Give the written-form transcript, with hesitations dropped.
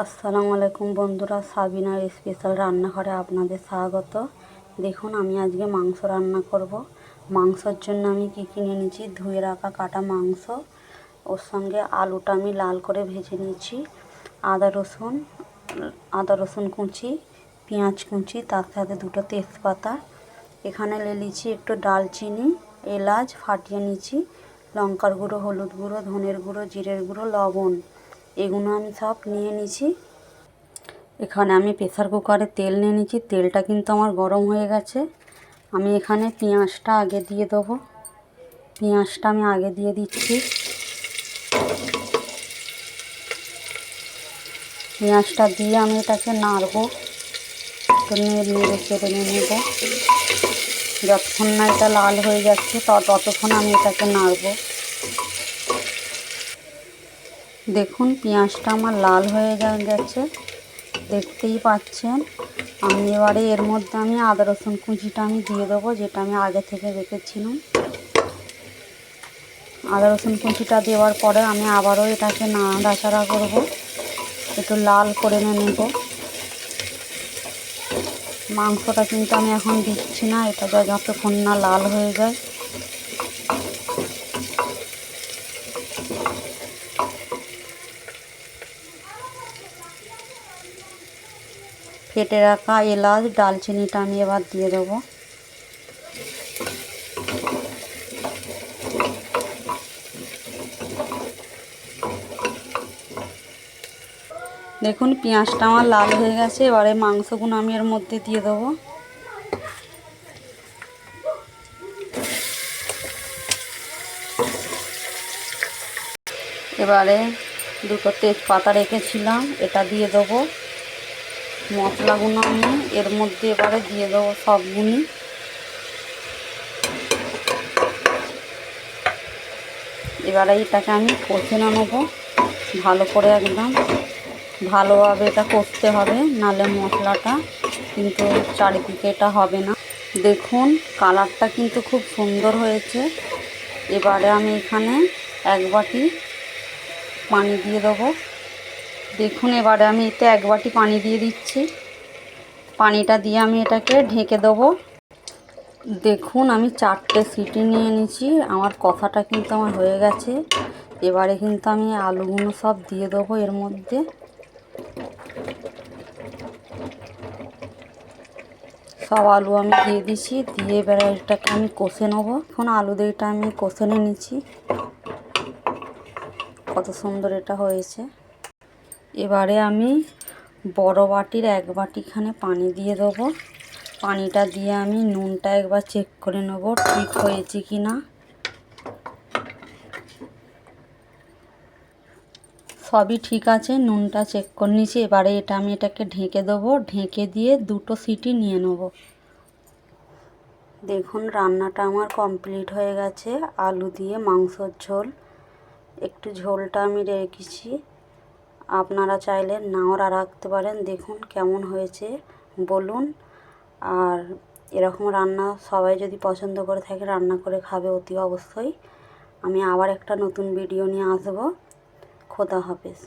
আসসালামু আলাইকুম বন্ধুরা, সাবিনার স্পেশাল রান্নাঘরে আপনাদের স্বাগত। দেখুন, আমি আজকে মাংস রান্না করব। মাংসের জন্য আমি কী কিনে নিয়েছি: ধুয়ে রাখা কাটা মাংস, ওর সঙ্গে আলুটা আমি লাল করে ভেজে নিয়েছি, আদা রসুন কুচি, পেঁয়াজ কুচি, তার সাথে দুটো তেজপাতা, এখানে নিয়েছি একটু ডালচিনি, এলাচ ফাটিয়ে নিয়েছি, লঙ্কার গুঁড়ো, হলুদ গুঁড়ো, ধনের গুঁড়ো, জিরের গুঁড়ো, লবণ, এগুলো আমি সব নিয়ে নিয়েছি। এখানে আমি প্রেসার কুকারে তেল নিয়ে নিয়েছি। তেলটা কিন্তু আমার গরম হয়ে গেছে। আমি এখানে পেঁয়াজটা আগে দিয়ে দেবো। পেঁয়াজটা আমি আগে দিয়ে দিচ্ছি। পেঁয়াজটা দিয়ে আমি এটাকে নাড়বো, একটু নেড়ে চেড়ে নেব। যতক্ষণ না এটা লাল হয়ে যাচ্ছে ততক্ষণ আমি এটাকে নাড়বো। দেখুন, পেঁয়াজটা আমার লাল হয়ে গেছে, দেখতেই পাচ্ছেন। আমি এবারে এর মধ্যে আমি আদা রসুন কুচিটা আমি দিয়ে দেবো, যেটা আমি আগে থেকে রেখেছিলাম। আদা রসুন কুচিটা দেওয়ার পরে আমি আবারও এটাকে নাড়াচাড়া করব, একটু লাল করে নেব। মাংসটা কিন্তু আমি এখন দিচ্ছি না, এটা যতক্ষণ না লাল হয়ে যায়। ফেটে রাখা এলাচ, ডালচিনিটা আমি এবার দিয়ে দেবো। দেখুন, পেঁয়াজটা আমার লাল হয়ে গেছে। এবারে মাংসগুলো আমি এর মধ্যে দিয়ে দেবো। এবারে দুটো তেজপাতা রেখেছিলাম, এটা দিয়ে দেবো। মশলাগুলো আমি এর মধ্যে এবারে দিয়ে দেবো সবগুলি। এবারে এটাকে আমি কষে নেবো ভালো করে, একদম ভালোভাবে এটা কষতে হবে, নাহলে মশলাটা কিন্তু চারিদিকে এটা হবে না। দেখুন, কালারটা কিন্তু খুব সুন্দর হয়েছে। এবারে আমি এখানে এক বাটি পানি দিয়ে দেবো। দেখুন, এবারে আমি এতে এক বাটি পানি দিয়ে দিচ্ছি। পানিটা দিয়ে আমি এটাকে ঢেকে দেবো। দেখুন, আমি 4টে সিটি নিয়ে নিয়েছি। আমার কষাটা কিন্তু আমার হয়ে গেছে। এবারে কিন্তু আমি আলুগুলো সব দিয়ে দেবো এর মধ্যে। সব আলু আমি দিয়ে দিচ্ছি, দিয়ে এবারে এটাকে আমি কষে নেবো। এখন আলু দিয়ে এটা আমি কষে নিয়েছি। কত সুন্দর এটা হয়েছে। এবারে আমি বড় বাটির এক বাটিখানে পানি দিয়ে দেবো। পানিটা দিয়ে আমি নুনটা একবার চেক করে নেব ঠিক হয়েছে কি না। সবই ঠিক আছে, নুনটা চেক করে নিয়েছি। এবারে এটাকে ঢেকে দেবো, ঢেকে দিয়ে 2টো সিটি নিয়ে নেব। দেখুন, রান্নাটা আমার কমপ্লিট হয়ে গেছে। আলু দিয়ে মাংসর ঝোল, একটু ঝোলটা আমি রেখেছি, আপনারা চাইলে নাও রাখতে পারেন। দেখুন কেমন হয়েছে বলুন। আর এরকম রান্না সবাই যদি পছন্দ করে থাকে, রান্না করে খাবে অতি অবশ্যই। আমি আবার একটা নতুন ভিডিও নিয়ে আসবো। খোদা হাফেজ।